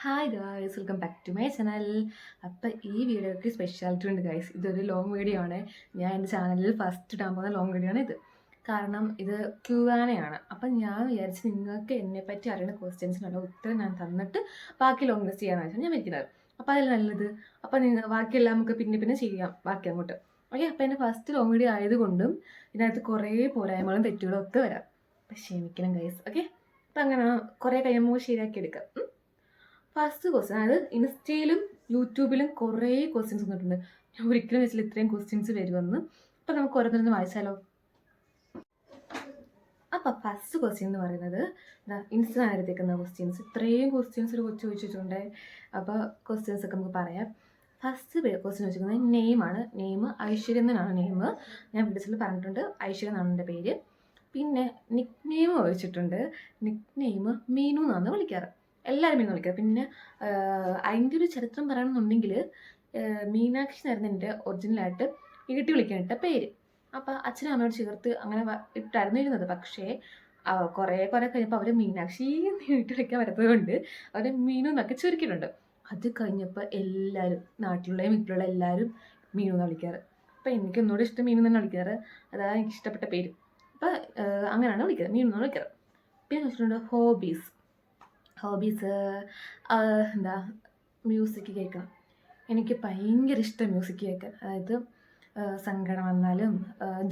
Hi guys, welcome back to my channel. അപ്പം ഈ വീഡിയോയ്ക്ക് സ്പെഷ്യാലിറ്റി ഉണ്ട് ഗായ്സ്. ഇതൊരു ലോങ് വീഡിയോ ആണ്. ഞാൻ എൻ്റെ ചാനലിൽ ഫസ്റ്റ് ഇടാൻ പോകുന്ന ലോങ് വീഡിയോ ആണ് ഇത്. കാരണം ഇത് ക്യൂആനയാണ്. അപ്പം ഞാൻ വിചാരിച്ച് നിങ്ങൾക്ക് എന്നെപ്പറ്റി അറിയുന്ന ക്വസ്റ്റ്യൻസിനുള്ള ഉത്തരം ഞാൻ തന്നിട്ട് ബാക്കി ലോങ് ലിസ്റ്റ് ചെയ്യാമെന്ന് വെച്ചാൽ ഞാൻ വെക്കുന്നത്. അപ്പോൾ അതിൽ നല്ലത്. അപ്പം നിങ്ങൾ ബാക്കിയെല്ലാം നമുക്ക് പിന്നെ ചെയ്യാം ബാക്കി അങ്ങോട്ട്. ഓക്കെ, അപ്പം എൻ്റെ ഫസ്റ്റ് ലോങ് വീഡിയോ ആയതുകൊണ്ടും ഇതിനകത്ത് കുറേ പോരായ്മകളും തെറ്റുകളും ഒക്കെ വരാം. അപ്പം ക്ഷമിക്കണം ഗൈസ്. ഓക്കെ, അപ്പം അങ്ങനെ കുറേ കഴിയുമ്പോൾ ശരിയാക്കി എടുക്കാം. ഫസ്റ്റ് ക്വസ്റ്റ്യൻ, അതായത് ഇൻസ്റ്റയിലും യൂട്യൂബിലും കുറേ ക്വസ്റ്റ്യൻസ് വന്നിട്ടുണ്ട്. ഞാൻ ഒരിക്കലും വെച്ചാൽ ഇത്രയും ക്വസ്റ്റ്യൻസ് വരുമെന്ന്. അപ്പം നമുക്ക് ഓരോരുത്തരൊന്ന് വായിച്ചാലോ. അപ്പം ഫസ്റ്റ് ക്വസ്റ്റ്യൻ എന്ന് പറയുന്നത് ഇൻസ്റ്റ എടുത്തേക്കുന്ന ക്വസ്റ്റ്യൻസ്. ഇത്രയും ക്വസ്റ്റ്യൻസ് ഒരു കൊച്ചു ചോദിച്ചിട്ടുണ്ട്. അപ്പോൾ ക്വസ്റ്റ്യൻസ് ഒക്കെ നമുക്ക് പറയാം. ഫസ്റ്റ് ക്വസ്റ്റ്യൻ വെച്ചിരിക്കുന്നത് നെയിമാണ്. നെയിം ഐശ്വര്യ എന്നാണ് നെയിം. ഞാൻ വീഡിയോസിൽ പറഞ്ഞിട്ടുണ്ട് ഐശ്വര്യ എന്നാണ് എൻ്റെ പേര്. പിന്നെ നിക് നെയിം ചോദിച്ചിട്ടുണ്ട്. നിക് നെയിം മീനു എന്നാണ് വിളിക്കാറ്. എല്ലാവരും മീനു വിളിക്കുക. പിന്നെ അതിൻ്റെ ഒരു ചരിത്രം പറയണമെന്നുണ്ടെങ്കിൽ മീനാക്ഷി എന്നായിരുന്നു എൻ്റെ ഒറിജിനലായിട്ട് വീട്ടിൽ വിളിക്കാനിട്ട പേര്. അപ്പോൾ അച്ഛനും അമ്മയോട് ചേർത്ത് അങ്ങനെ ഇട്ടായിരുന്നു ഇരുന്നത്. പക്ഷേ കുറേ കഴിഞ്ഞപ്പോൾ അവർ മീനാക്ഷി വീട്ടിൽ വിളിക്കാൻ പറ്റാത്തത് കൊണ്ട് അവർ മീനു എന്നൊക്കെ ചുരുക്കിയിട്ടുണ്ട്. അത് കഴിഞ്ഞപ്പോൾ എല്ലാവരും നാട്ടിലുള്ള വീട്ടിലുള്ള എല്ലാവരും മീനു എന്നാണ് വിളിക്കാറ്. അപ്പോൾ എനിക്ക് ഒന്നുകൂടെ ഇഷ്ടം മീനു തന്നെ വിളിക്കാറ്. അതാണ് എനിക്ക് ഇഷ്ടപ്പെട്ട പേര്. അപ്പോൾ അങ്ങനെയാണ് വിളിക്കാറ്, മീനു എന്നാണ് വിളിക്കാറ്. പിന്നെ വെച്ചിട്ടുണ്ട് ഹോബീസ് എന്താ, മ്യൂസിക് കേൾക്കാം. എനിക്ക് ഭയങ്കര ഇഷ്ടം മ്യൂസിക് കേൾക്കാൻ. അതായത് സങ്കടം വന്നാലും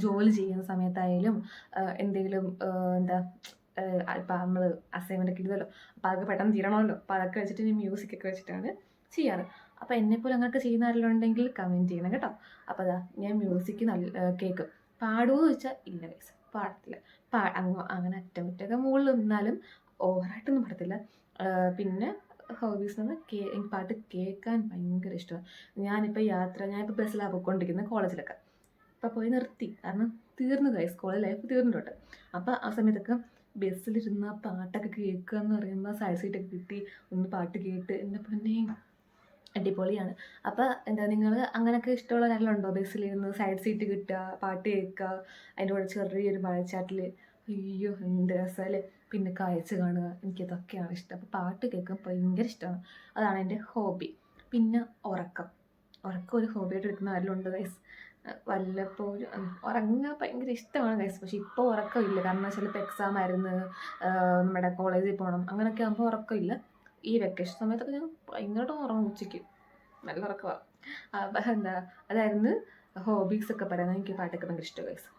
ജോലി ചെയ്യുന്ന സമയത്തായാലും എന്തെങ്കിലും എന്താ ഇപ്പം നമ്മൾ അസൈൻമെൻ്റ് ഒക്കെ ഇടുമല്ലോ, അപ്പോൾ അതൊക്കെ പെട്ടെന്ന് തീരണമല്ലോ, അപ്പോൾ അതൊക്കെ വെച്ചിട്ട് ഞാൻ മ്യൂസിക്കൊക്കെ വെച്ചിട്ടാണ് ചെയ്യാറ്. അപ്പോൾ എന്നെപ്പോലെ അങ്ങനെയൊക്കെ ചെയ്യുന്ന ആരെങ്കിലും ഉണ്ടെങ്കിൽ കമൻറ്റ് ചെയ്യണം കേട്ടോ. അപ്പോൾ അതാ ഞാൻ മ്യൂസിക് കേൾക്കും. പാടുമോ എന്ന് വെച്ചാൽ ഇല്ല ഗൈസ്, പാടത്തില്ല. അങ്ങനെ അറ്റമറ്റൊക്കെ മുകളിൽ നിന്നാലും ഓവറായിട്ടൊന്നും പാടത്തില്ല. പിന്നെ ഹോബീസ് എന്ന് പറഞ്ഞാൽ എനിക്ക് പാട്ട് കേൾക്കാൻ ഭയങ്കര ഇഷ്ടമാണ്. ഞാനിപ്പോൾ ബസ്സിലാണ് പോയിക്കൊണ്ടിരിക്കുന്നത് കോളേജിലൊക്കെ. അപ്പോൾ പോയി നിർത്തി, കാരണം തീർന്നു ഗൈസ്, കോളേജ് ലൈഫ് തീർന്നിട്ടുണ്ട്. അപ്പോൾ ആ സമയത്തൊക്കെ ബസ്സിലിരുന്ന പാട്ടൊക്കെ കേൾക്കുക എന്ന് പറയുമ്പോൾ സൈഡ് സീറ്റൊക്കെ കിട്ടി ഒന്ന് പാട്ട് കേട്ട് എൻ്റെ പൊന്നെ അടിപൊളിയാണ്. അപ്പോൾ എന്താ, നിങ്ങൾ അങ്ങനെയൊക്കെ ഇഷ്ടമുള്ള കാര്യങ്ങളുണ്ടോ? ബസ്സിലിരുന്ന് സൈഡ് സീറ്റ് കിട്ടുക, പാട്ട് കേൾക്കുക, അതിൻ്റെ കൂടെ ചെറിയൊരു മഴച്ചാട്ടിൽ, അയ്യോ എന്ത് രസമല്ലേ. പിന്നെ കാഴ്ച കാണുക, എനിക്കതൊക്കെയാണ് ഇഷ്ടം. അപ്പോൾ പാട്ട് കേൾക്കാൻ ഭയങ്കര ഇഷ്ടമാണ്. അതാണ് എൻ്റെ ഹോബി. പിന്നെ ഉറക്കം ഒരു ഹോബിയായിട്ട് എടുക്കുന്ന ആരെങ്കിലും ഗൈസ്? വല്ലപ്പോഴും ഉറങ്ങാൻ ഭയങ്കര ഇഷ്ടമാണ് ഗൈസ്. പക്ഷെ ഇപ്പോൾ ഉറക്കമില്ല, കാരണം വെച്ചാൽ ഇപ്പോൾ എക്സാം ആയിരുന്നു, നമ്മുടെ കോളേജിൽ പോകണം, അങ്ങനെയൊക്കെ ആകുമ്പോൾ ഉറക്കമില്ല. ഈ വെക്കേഷൻ സമയത്തൊക്കെ ഞാൻ ഭയങ്കരമായിട്ട് ഉറങ്ങും, ഉച്ചയ്ക്ക് നല്ല ഉറക്കമാണ്. അപ്പം എന്താ, അതായിരുന്നു ഹോബീസൊക്കെ പറയുന്നത്. എനിക്ക് പാട്ടൊക്കെ ഭയങ്കര ഇഷ്ടം ഗൈസ്.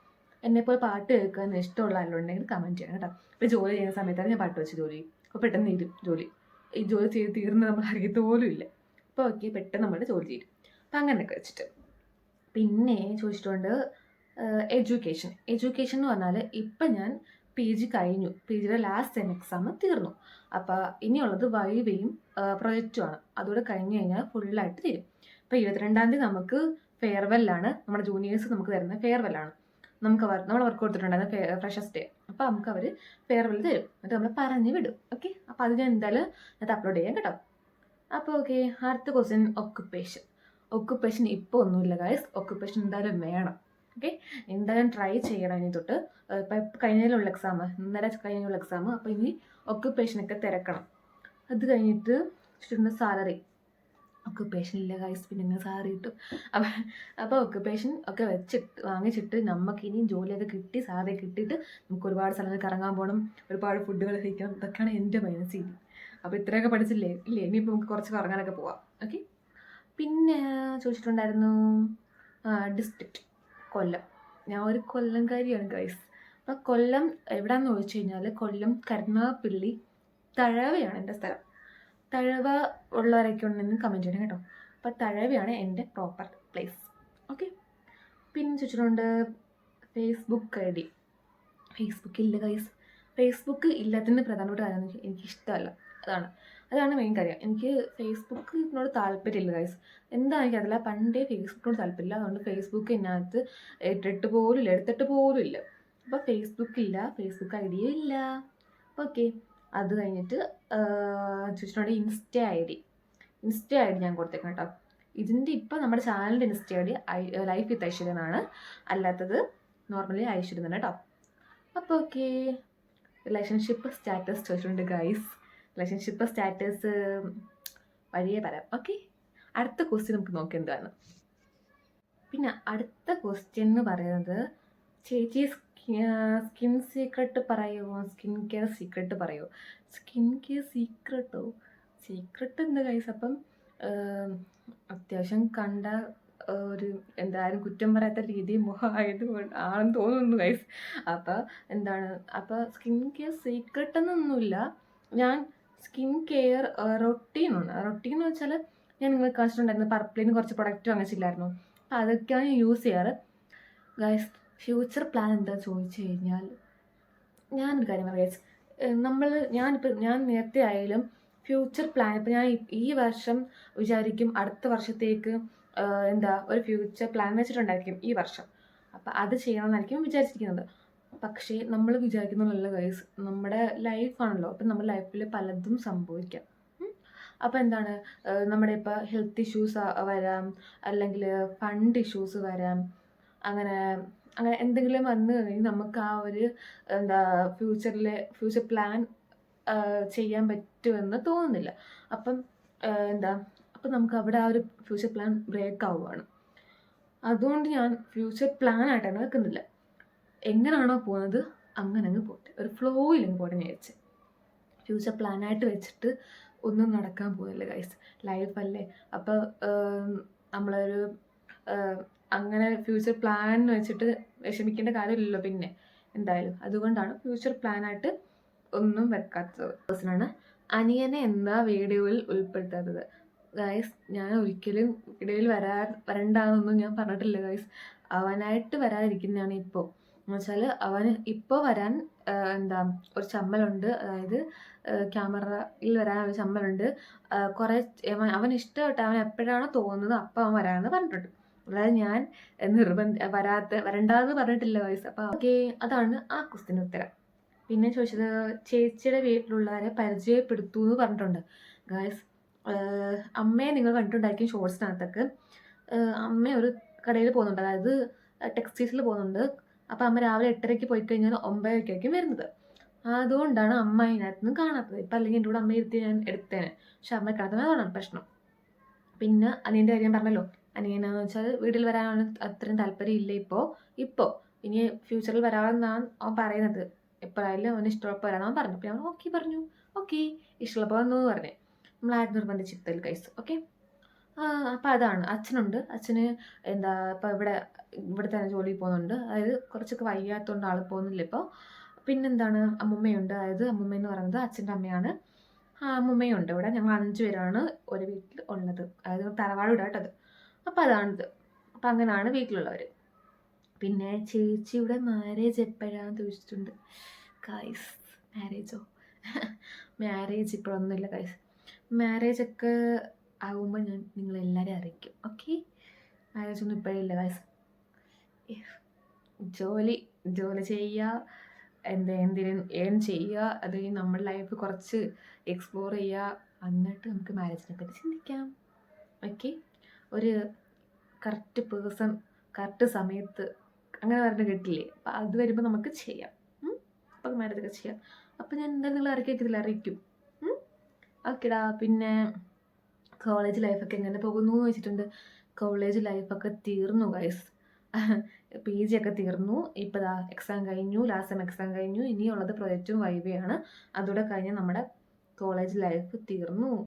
എന്നെപ്പോലെ പാട്ട് കേൾക്കാൻ ഇഷ്ടമുള്ള ആരുണ്ടെങ്കിൽ കമൻറ്റ് ചെയ്യണം കേട്ടോ. ഇപ്പോൾ ജോലി ചെയ്യുന്ന സമയത്താണ് ഞാൻ പാട്ട് വെച്ച് ജോലി ചെയ്യും. അപ്പോൾ പെട്ടെന്ന് തീരും ജോലി. ഈ ജോലി ചെയ്ത് തീർന്ന് നമ്മൾ അറിയത്ത പോലും ഇല്ല. അപ്പോൾ ഓക്കെ, പെട്ടെന്ന് നമ്മുടെ ജോലി ചെയ്യും. അപ്പം അങ്ങനെയൊക്കെ വെച്ചിട്ട്. പിന്നെ ചോദിച്ചിട്ടുണ്ട് എഡ്യൂക്കേഷൻ എന്ന് പറഞ്ഞാൽ ഇപ്പം ഞാൻ PG കഴിഞ്ഞു. PGയുടെ ലാസ്റ്റ് സെം എക്സാം തീർന്നു. അപ്പോൾ ഇനിയുള്ളത് വൈവയും പ്രൊജക്റ്റുമാണ്. അതുകൂടെ കഴിഞ്ഞ് കഴിഞ്ഞാൽ ഫുള്ളായിട്ട് തീരും. ഇപ്പോൾ 22-ാം തീയതി നമുക്ക് ഫെയർവെല്ലാണ്. നമ്മുടെ ജൂനിയേഴ്സ് നമുക്ക് തരുന്ന ഫെയർവെല്ലാണ്. നമ്മൾ വർക്ക് കൊടുത്തിട്ടുണ്ടായിരുന്നു ഫ്രഷേഴ്സ് ഡേ. അപ്പോൾ നമുക്ക് അവർ ഫെയർവെൽ തരും, എന്നിട്ട് നമ്മൾ പറഞ്ഞു വിടും. ഓക്കെ, അപ്പോൾ അത് ഞാൻ എന്തായാലും അത് അപ്ലോഡ് ചെയ്യാം കേട്ടോ. അപ്പോൾ ഓക്കെ, അടുത്ത ക്വസ്റ്റ്യൻ ഒക്കുപ്പേഷൻ ഇപ്പോൾ ഒന്നുമില്ല ഗൈസ്. ഒക്കുപ്പേഷൻ എന്തായാലും വേണം. ഓക്കെ, എന്തായാലും ട്രൈ ചെയ്യണം ഇനി തൊട്ട്. ഇപ്പം കഴിഞ്ഞതിലുള്ള എക്സാം, ഇന്നലെ കഴിഞ്ഞുള്ള എക്സാം. അപ്പോൾ ഇനി ഒക്കുപ്പേഷനൊക്കെ തിരക്കണം. അത് കഴിഞ്ഞിട്ട് സ്റ്റുഡൻറ്റ് സാലറി, ഒക്കുപ്പേഷൻ ഇല്ല ഗൈസ്, പിന്നെ എങ്ങനെ സാലറി കിട്ടും? അപ്പോൾ ഒക്കുപ്പേഷൻ ഒക്കെ വാങ്ങിച്ചിട്ട് നമുക്കിനിയും ജോലിയൊക്കെ കിട്ടി സാലറി കിട്ടിയിട്ട് നമുക്ക് ഒരുപാട് സ്ഥലങ്ങൾ കറങ്ങാൻ പോകണം, ഒരുപാട് ഫുഡുകൾ കഴിക്കണം. ഇതൊക്കെയാണ് എൻ്റെ മനസ്സിൽ. അപ്പോൾ ഇത്രയൊക്കെ പഠിച്ചില്ലേ ഇല്ലേ, ഇനിയിപ്പോൾ നമുക്ക് കുറച്ച് കറങ്ങാനൊക്കെ പോവാം. ഓക്കെ, പിന്നെ ചോദിച്ചിട്ടുണ്ടായിരുന്നു ഡിസ്ട്രിക്റ്റ് കൊല്ലം. ഞാൻ ഒരു കൊല്ലംകാരിയാണ് ഗൈസ്. അപ്പോൾ കൊല്ലം എവിടെയാണെന്ന് ചോദിച്ചു കഴിഞ്ഞാൽ കൊല്ലം കരുനാഗപ്പള്ളി തഴവയാണ് എൻ്റെ സ്ഥലം. തഴവ ഉള്ളവരൊക്കെ ഉണ്ടെങ്കിൽ കമൻറ്റ് ചെയ്യണം കേട്ടോ. അപ്പോൾ തഴവയാണ് എൻ്റെ പ്രോപ്പർ പ്ലേസ്. ഓക്കെ, പിന്നെ ചോദിച്ചിട്ടുണ്ട് ഫേസ്ബുക്ക് ID. ഫേസ്ബുക്ക് ഇല്ല ഗൈസ്. ഫേസ്ബുക്ക് ഇല്ലാത്തതിൻ്റെ പ്രധാനപ്പെട്ട കാര്യം എന്ന് വെച്ചാൽ എനിക്കിഷ്ടമല്ല. അതാണ് മെയിൻ കാര്യം. എനിക്ക് ഫേസ്ബുക്കിനോട് താല്പര്യമില്ല ഗൈസ്. എന്താ എനിക്കറിയില്ല, പണ്ടേ ഫേസ്ബുക്കിനോട് താല്പര്യമില്ല. അതുകൊണ്ട് ഫേസ്ബുക്ക് ഇതിനകത്ത് എടുത്തിട്ട് പോലും ഇല്ല. അപ്പോൾ ഫേസ്ബുക്ക് ID ഇല്ല. ഓക്കെ, അത് കഴിഞ്ഞിട്ട് ചോദിച്ചിട്ടുണ്ട് ഇൻസ്റ്റ ID ഞാൻ കൊടുത്തേക്കാം കേട്ടോ. ഇതിൻ്റെ ഇപ്പോൾ നമ്മുടെ ചാനലിൻ്റെ insta ID life with Aishwarya എന്നാണ്, അല്ലാത്തത് നോർമലി ഐശ്വര്യ തന്നെ കേട്ടോ. അപ്പോൾ ഓക്കെ, റിലേഷൻഷിപ്പ് സ്റ്റാറ്റസ് ചോദിച്ചിട്ടുണ്ട് ഗൈസ്. റിലേഷൻഷിപ്പ് സ്റ്റാറ്റസ് വഴിയേ പറയാം. ഓക്കെ, അടുത്ത ക്വസ്റ്റ്യൻ നമുക്ക് നോക്കി എന്താണ്. പിന്നെ അടുത്ത ക്വസ്റ്റ്യൻ എന്ന് പറയുന്നത്, ചേച്ചി സ്കിൻ സീക്രട്ട് പറയുമോ, സ്കിൻ കെയർ സീക്രട്ട് പറയുമോ? സ്കിൻ കെയർ സീക്രട്ടോ? സീക്രട്ട് എന്താ ഗൈസ്? അപ്പം അത്യാവശ്യം കണ്ട ഒരു എന്തായാലും കുറ്റം പറയാത്ത രീതി മുഖമായതുകൊണ്ട് ആണെന്ന് തോന്നുന്നു ഗൈസ്. അപ്പം എന്താണ്, അപ്പം സ്കിൻ കെയർ സീക്രട്ട് എന്നൊന്നുമില്ല. ഞാൻ സ്കിൻ കെയർ റൊട്ടീനുണ്ട്. റൊട്ടീൻ എന്ന് വെച്ചാൽ ഞാൻ നിങ്ങൾ കാണിച്ചിട്ടുണ്ടായിരുന്നു, പർപ്പിളിന് കുറച്ച് പ്രൊഡക്റ്റ് വാങ്ങിച്ചില്ലായിരുന്നു. അപ്പം അതൊക്കെയാണ് ഞാൻ യൂസ് ചെയ്യാറ് ഗൈസ്. ഫ്യൂച്ചർ പ്ലാൻ എന്താ ചോദിച്ചു കഴിഞ്ഞാൽ, ഞാനൊരു കാര്യം പറയാം ഗൈസ്. ഞാൻ നേരത്തെ ആയാലും ഫ്യൂച്ചർ പ്ലാൻ, ഇപ്പം ഞാൻ ഈ വർഷം വിചാരിക്കും അടുത്ത വർഷത്തേക്ക് എന്താ ഒരു ഫ്യൂച്ചർ പ്ലാൻ വെച്ചിട്ടുണ്ടായിരിക്കും ഈ വർഷം. അപ്പം അത് ചെയ്യണമെന്നായിരിക്കും വിചാരിച്ചിരിക്കുന്നത്. പക്ഷേ നമ്മൾ വിചാരിക്കുന്നതല്ല ഗൈസ്, നമ്മുടെ ലൈഫാണല്ലോ. അപ്പം നമ്മുടെ ലൈഫിൽ പലതും സംഭവിക്കാം. അപ്പോൾ എന്താണ്, നമ്മുടെ ഇപ്പോൾ ഹെൽത്ത് ഇഷ്യൂസ് വരാം, അല്ലെങ്കിൽ ഫണ്ട് ഇഷ്യൂസ് വരാം. അങ്ങനെ എന്തെങ്കിലും വന്നു കഴിഞ്ഞാൽ നമുക്ക് ആ ഒരു എന്താ ഫ്യൂച്ചർ പ്ലാൻ ചെയ്യാൻ പറ്റുമെന്ന് തോന്നുന്നില്ല. അപ്പം നമുക്ക് അവിടെ ആ ഒരു ഫ്യൂച്ചർ പ്ലാൻ ബ്രേക്ക് ആവുകയാണ്. അതുകൊണ്ട് ഞാൻ ഫ്യൂച്ചർ പ്ലാൻ ആയിട്ടാണ് വെക്കുന്നില്ല. എങ്ങനെയാണോ പോകുന്നത് അങ്ങനെ അങ്ങ് പോട്ടെ, ഒരു ഫ്ലോയിൽ അങ്ങ് പോട്ടെ വിചാരിച്ച്. ഫ്യൂച്ചർ പ്ലാനായിട്ട് വെച്ചിട്ട് ഒന്നും നടക്കാൻ പോകുന്നില്ല ഗൈസ്, ലൈഫല്ലേ. അപ്പോൾ നമ്മളൊരു അങ്ങനെ ഫ്യൂച്ചർ പ്ലാൻ വെച്ചിട്ട് വിഷമിക്കേണ്ട കാര്യമില്ലല്ലോ പിന്നെ എന്തായാലും. അതുകൊണ്ടാണ് ഫ്യൂച്ചർ പ്ലാനായിട്ട് ഒന്നും വെക്കാത്തത്. പേഴ്സണാണ് അനിയനെ എന്താ വീഡിയോയിൽ ഉൾപ്പെടുത്താത്തത്? ഗൈസ്, ഞാൻ ഒരിക്കലും വീഡിയോയിൽ വരണ്ടെന്നൊന്നും ഞാൻ പറഞ്ഞിട്ടില്ല ഗൈസ്. അവനായിട്ട് വരാതിരിക്കുന്നതാണ് ഇപ്പോൾ. എന്ന് വെച്ചാൽ അവന് ഇപ്പോൾ വരാൻ ഒരു ചമ്മലുണ്ട്. അതായത് ക്യാമറയിൽ വരാൻ ഒരു ചമ്മലുണ്ട്. കുറേ അവൻ ഇഷ്ടമായിട്ട് അവൻ എപ്പോഴാണോ തോന്നുന്നത് അപ്പം അവൻ വരാമെന്ന് പറഞ്ഞിട്ടുണ്ട്. അതായത് ഞാൻ വരണ്ടാന്ന് പറഞ്ഞിട്ടില്ല ഗൈസ്. അപ്പോൾ ഓക്കെ, അതാണ് ആ ക്വസ്റ്റ്യന് ഉത്തരം. പിന്നെ ചോദിച്ചത്, ചേച്ചിയുടെ വീട്ടിലുള്ളവരെ പരിചയപ്പെടുത്തൂ എന്ന് പറഞ്ഞിട്ടുണ്ട് ഗൈസ്. അമ്മയെ നിങ്ങൾ കണ്ടിട്ടുണ്ടായിരിക്കും ഷോർട്സിനകത്തൊക്കെ. അമ്മ ഒരു കടയിൽ പോകുന്നുണ്ട്, അതായത് ടെക്സ്റ്റൈൽസിൽ പോകുന്നുണ്ട്. അപ്പോൾ അമ്മ രാവിലെ 8:30 പോയി കഴിഞ്ഞാൽ 9:00 വരുന്നത്. അതുകൊണ്ടാണ് അമ്മ അതിനകത്തുനിന്ന് കാണാത്തത്. ഇപ്പം അല്ലെങ്കിൽ എൻ്റെ കൂടെ അമ്മ ഇരുത്തി ഞാൻ എടുത്തേനെ, പക്ഷെ അമ്മ കാണാത്തതാണ് പ്രശ്നം. പിന്നെ അനിയൻ്റെ കാര്യം പറഞ്ഞല്ലോ, അനിയനെന്ന് വെച്ചാൽ വീട്ടിൽ വരാനാണ് അത്രയും താല്പര്യം ഇല്ല ഇപ്പോൾ. ഇനി ഫ്യൂച്ചറിൽ വരാമെന്നാണ് അവൻ പറയുന്നത്. എപ്പോഴായാലും അവന് ഇഷ്ടമുള്ളപ്പോൾ വരാമെന്ന് പറഞ്ഞു. അപ്പോൾ ഞാൻ ഓക്കെ പറഞ്ഞു. ഓക്കെ, ഇഷ്ടമുള്ളപ്പോൾ വന്നു പറഞ്ഞേ. നമ്മളാരും നിർബന്ധിച്ചിട്ടില്ല ഗൈസ്. ഓക്കെ, അപ്പോൾ അതാണ്. അച്ഛനുണ്ട്. അച്ഛന് ഇപ്പോൾ ഇവിടെ തന്നെ ജോലിയിൽ പോകുന്നുണ്ട്. അതായത് കുറച്ചൊക്കെ വയ്യാത്തതുകൊണ്ട് ആൾ പോകുന്നില്ല ഇപ്പോൾ. പിന്നെന്താണ്, അമ്മുമ്മയുണ്ട്. അതായത് അമ്മുമ്മ എന്ന് പറയുന്നത് അച്ഛൻ്റെ അമ്മയാണ്. അമ്മുമ്മയുണ്ട് ഇവിടെ. ഞങ്ങൾ 5 പേരാണ് ഒരു വീട്ടിൽ ഉള്ളത്. അതായത് തറവാട് വീടായിട്ടത്. അപ്പോൾ അതാണിത്. അപ്പം അങ്ങനെയാണ് വീട്ടിലുള്ളവർ. പിന്നെ ചേച്ചിയുടെ മാരേജ് എപ്പോഴാണെന്ന് ചോദിച്ചിട്ടുണ്ട് ഗൈസ്. മാരേജ് ഇപ്പോഴൊന്നുമില്ല ഗൈസ്. മാരേജൊക്കെ ആകുമ്പോൾ ഞാൻ നിങ്ങളെല്ലാവരെയും അറിയിക്കും. ഓക്കെ, മാരേജൊന്നും ഇപ്പോഴില്ല ഗൈസ്. ജോലി ചെയ്യുക, എന്തെങ്കിലും ഏൺ ചെയ്യുക, അത് നമ്മുടെ ലൈഫ് കുറച്ച് എക്സ്പ്ലോർ ചെയ്യുക, എന്നിട്ട് നമുക്ക് മാരേജിനെ പറ്റി ചിന്തിക്കാം. ഓക്കെ, ഒരു കറക്റ്റ് പേഴ്സൺ കറക്റ്റ് സമയത്ത് അങ്ങനെ പറഞ്ഞ് കിട്ടില്ലേ, അപ്പം അത് വരുമ്പോൾ നമുക്ക് ചെയ്യാം. അപ്പം മാരേജൊക്കെ ചെയ്യാം. അപ്പം ഞാൻ എന്തായാലും നിങ്ങൾ അറിയിക്കും. ഓക്കെടാ. പിന്നെ കോളേജ് ലൈഫൊക്കെ എങ്ങനെ പോകുന്നു എന്ന് വെച്ചിട്ടുണ്ട്. കോളേജ് ലൈഫൊക്കെ തീർന്നു ഗൈസ്. PG ഒക്കെ തീർന്നു. ഇപ്പോൾ എക്സാം കഴിഞ്ഞു, ലാസ്റ്റ് സെം എക്സാം കഴിഞ്ഞു. ഇനിയുള്ളത് പ്രൊജക്റ്റും വൈവയാണ്. അതോടെ കഴിഞ്ഞ് നമ്മുടെ കോളേജ് ലൈഫ് തീർന്നു.